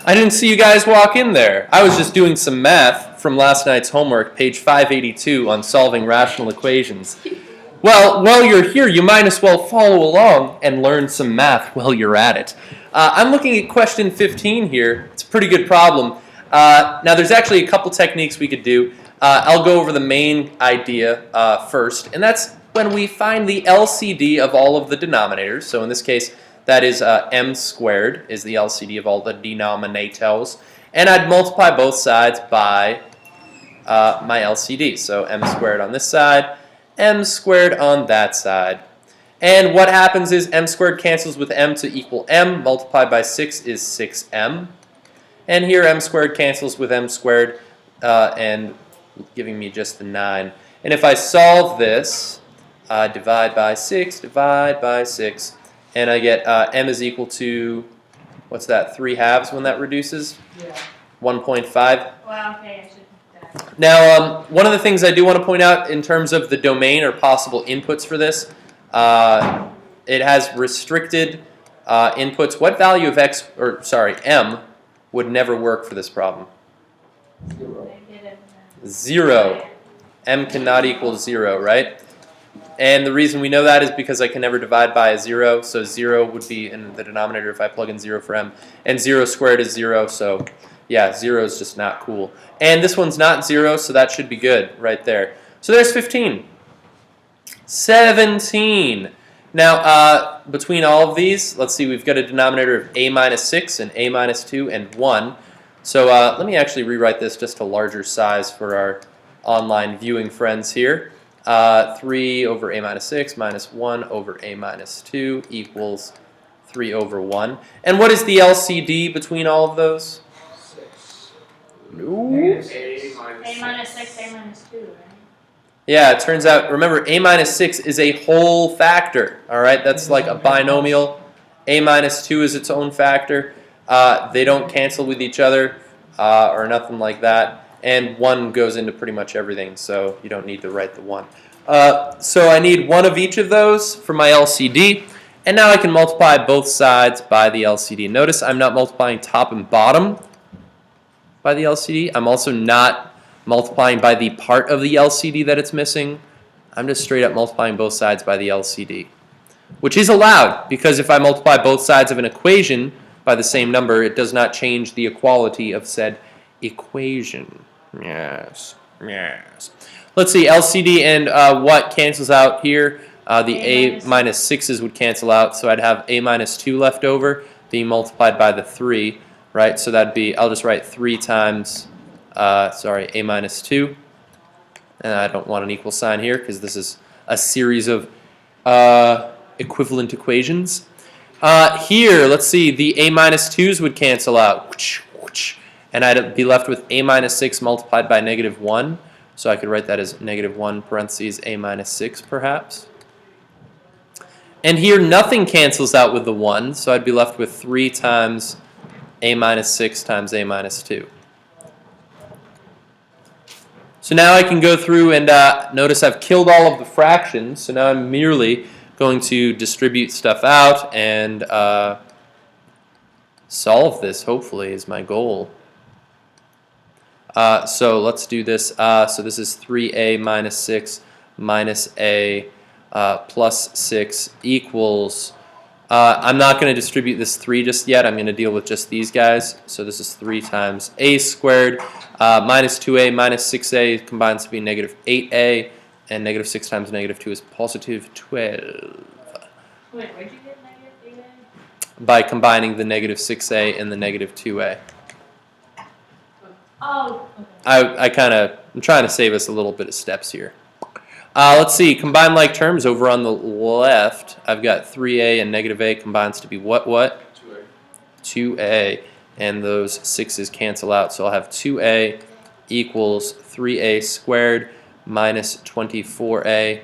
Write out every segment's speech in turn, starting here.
I didn't see you guys walk in there. I was just doing some math from last night's homework, page 582, on solving rational equations. Well, while you're here, you might as well follow along and learn some math while you're at it. I'm looking at question 15 here. It's a pretty good problem. Now, there's actually a couple techniques we could do. I'll go over the main idea first, and that's when we find the LCD of all of the denominators. So in this case, that is m squared is the LCD of all the denominators. And I'd multiply both sides by my LCD. So m squared on this side, m squared on that side. And what happens is m squared cancels with m to equal m. Multiplied by 6 is 6m. And here m squared cancels with m squared and giving me just the 9. And if I solve this, divide by 6, and I get m is equal to, what's that, 3/2 when that reduces? Yeah. 1.5. Well, okay, I should. Now, one of the things I do want to point out in terms of the domain or possible inputs for this, it has restricted inputs. What value of m would never work for this problem? 0. M cannot equal 0, right? And the reason we know that is because I can never divide by a 0, so 0 would be in the denominator if I plug in 0 for m. And 0 squared is 0, so yeah, 0 is just not cool. And this one's not 0, so that should be good right there. So there's 15. 17. Now, between all of these, let's see, we've got a denominator of a minus 6 and a minus 2 and 1. So let me actually rewrite this just to larger size for our online viewing friends here. 3 over a minus 6 minus 1 over a minus 2 equals 3 over 1. And what is the LCD between all of those? 6. No. A minus 6, a minus 2, right? Yeah, it turns out, remember, a minus 6 is a whole factor. All right, that's like a binomial. A minus 2 is its own factor. They don't cancel with each other or nothing like that. And 1 goes into pretty much everything, so you don't need to write the 1. So I need one of each of those for my LCD. And now I can multiply both sides by the LCD. Notice I'm not multiplying top and bottom by the LCD. I'm also not multiplying by the part of the LCD that it's missing. I'm just straight up multiplying both sides by the LCD, which is allowed because if I multiply both sides of an equation by the same number, it does not change the equality of said equation. Yes, yes. Let's see, LCD and what cancels out here? The a minus 6's would cancel out, so I'd have a minus 2 left over being multiplied by the 3, right? So that'd be, I'll just write 3 times, a minus 2. And I don't want an equal sign here because this is a series of equivalent equations. Here, let's see, the a minus 2's would cancel out. And I'd be left with a minus 6 multiplied by negative 1. So I could write that as negative 1 parentheses a minus 6 perhaps. And here nothing cancels out with the 1, so I'd be left with 3 times a minus 6 times a minus 2. So now I can go through and notice I've killed all of the fractions, so now I'm merely going to distribute stuff out and solve this, hopefully, is my goal. So let's do this. So this is 3a minus 6 minus a plus 6 equals, I'm not going to distribute this 3 just yet. I'm going to deal with just these guys. So this is 3 times a squared minus 2a minus 6a combines to be negative 8a, and negative 6 times negative 2 is positive 12. Wait, where'd you get negative 8a? By combining the negative 6a and the negative 2a. Oh, okay. I'm trying to save us a little bit of steps here. Let's see, combine like terms over on the left. I've got 3a and negative a combines to be what? 2a. 2a. And those 6's cancel out. So I'll have 2a equals 3a squared minus 24a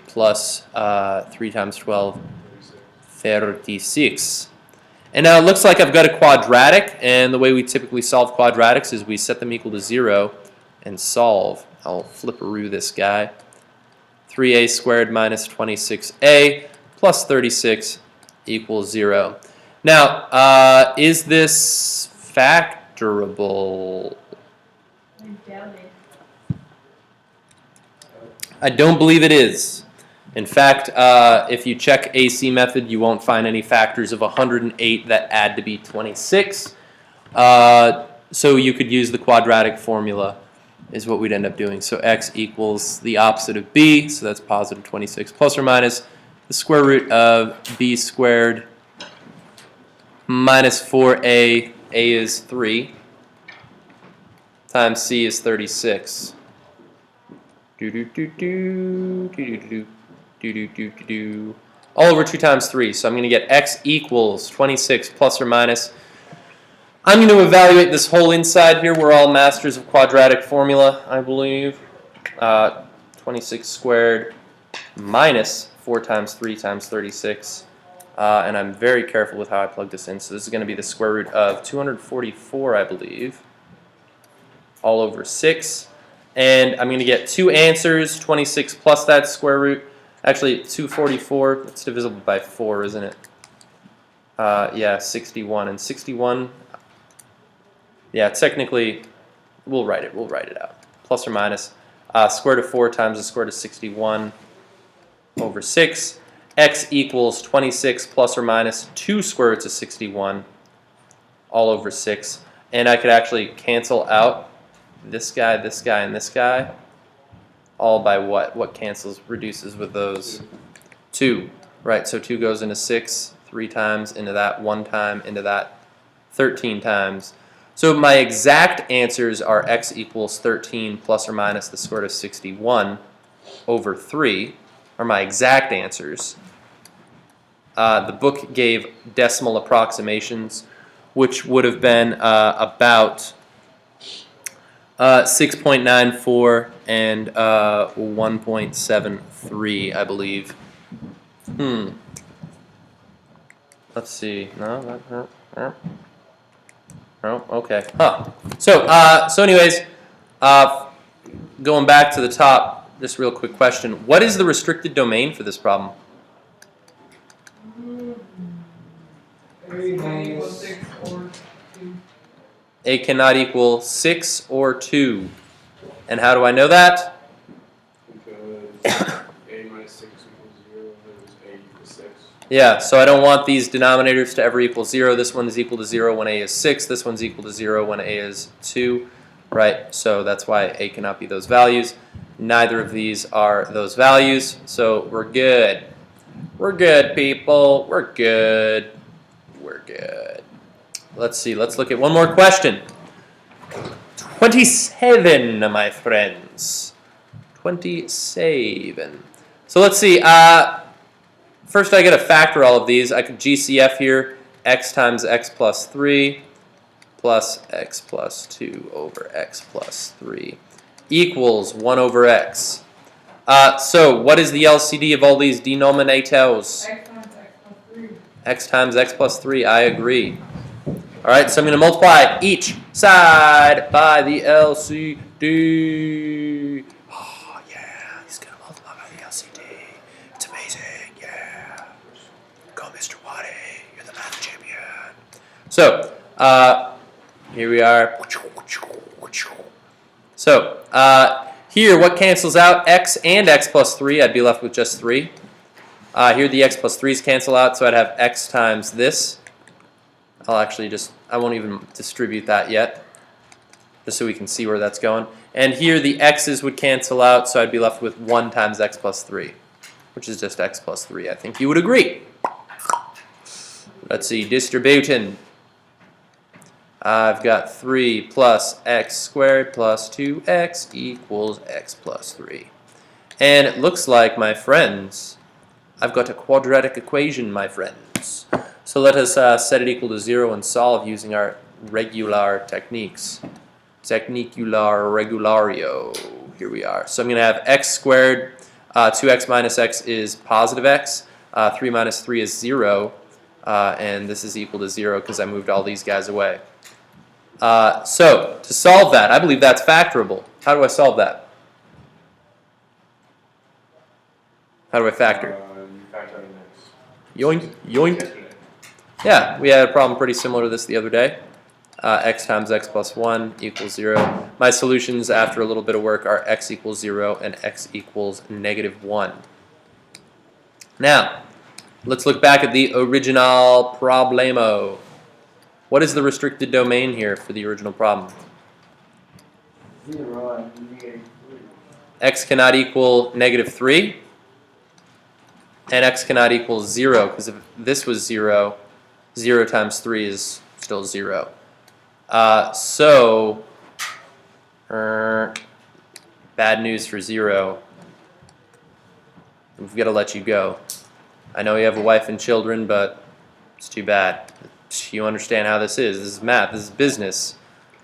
plus 3 times 12, 36. And now it looks like I've got a quadratic, and the way we typically solve quadratics is we set them equal to 0 and solve. I'll flipperoo this guy. 3a squared minus 26a plus 36 equals 0. Now, is this factorable? I doubt it. I don't believe it is. In fact, if you check AC method, you won't find any factors of 108 that add to be 26. So you could use the quadratic formula is what we'd end up doing. So x equals the opposite of b, so that's positive 26, plus or minus the square root of b squared minus 4a, a is 3, times c is 36. All over 2 times 3. So I'm going to get x equals 26 plus or minus. I'm going to evaluate this whole inside here. We're all masters of quadratic formula, I believe. 26 squared minus 4 times 3 times 36. And I'm very careful with how I plug this in. So this is going to be the square root of 244, I believe, all over 6. And I'm going to get 2 answers, 26 plus that square root. Actually, 244, it's divisible by 4, isn't it? Yeah, 61. And 61, yeah, technically, we'll write it out. Plus or minus, square root of 4 times the square root of 61 over 6. X equals 26 plus or minus 2 square roots of 61 all over 6. And I could actually cancel out this guy, and this guy, all by what? What cancels, reduces with those? 2, right? So 2 goes into 6, 3 times into that, 1 time into that, 13 times. So my exact answers are x equals 13 plus or minus the square root of 61 over 3 are my exact answers. The book gave decimal approximations, which would have been about 6.94 and 1.73, I believe. Let's see. No. Oh, okay. Huh. So anyways, going back to the top, just real quick question: what is the restricted domain for this problem? A cannot equal 6 or 2. And how do I know that? Because a minus 6 equals 0, and a equals 6. Yeah, so I don't want these denominators to ever equal 0. This one is equal to 0 when a is 6. This one's equal to 0 when a is 2. Right? So that's why a cannot be those values. Neither of these are those values. So we're good. We're good, people. We're good. We're good. Let's see. Let's look at one more question. 27, my friends. 27. So let's see. First, I got to factor all of these. I could GCF here. X times x plus 3 plus x plus 2 over x plus 3 equals 1 over x. So what is the LCD of all these denominators? X times x plus 3. I agree. All right, so I'm going to multiply each side by the LCD. Oh, yeah, he's going to multiply by the LCD. It's amazing, yeah. Go, Mr. Waddy, you're the math champion. So, here we are. So, here, what cancels out? X and x plus 3. I'd be left with just 3. Here, the x plus 3's cancel out, so I'd have x times this. I won't even distribute that yet, just so we can see where that's going. And here the x's would cancel out, so I'd be left with 1 times x plus 3, which is just x plus 3. I think you would agree. Let's see, distributing. I've got 3 plus x squared plus 2x equals x plus 3. And it looks like, my friends, I've got a quadratic equation, my friends. So let us set it equal to 0 and solve using our regular techniques. Technicular regulario. Here we are. So I'm going to have x squared. 2x minus x is positive x. 3 minus 3 is 0. And this is equal to 0 because I moved all these guys away. So to solve that, I believe that's factorable. How do I solve that? How do I factor? You factor in x. Yoink, yoink. Yeah, we had a problem pretty similar to this the other day. X times x plus 1 equals 0. My solutions after a little bit of work are x equals 0 and x equals -1. Now, let's look back at the original problemo. What is the restricted domain here for the original problem? 0 and -3. X cannot equal -3, and x cannot equal 0, because if this was 0, 0 times 3 is still 0. So, bad news for 0. We've got to let you go. I know you have a wife and children, but it's too bad. You understand how this is. This is math. This is business.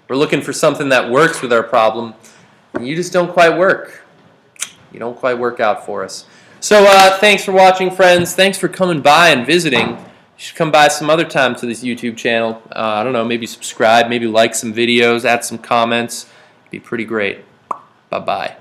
We're looking for something that works with our problem, and you just don't quite work. You don't quite work out for us. So thanks for watching, friends. Thanks for coming by and visiting. You should come by some other time to this YouTube channel. I don't know, maybe subscribe, maybe like some videos, add some comments. It'd be pretty great. Bye-bye.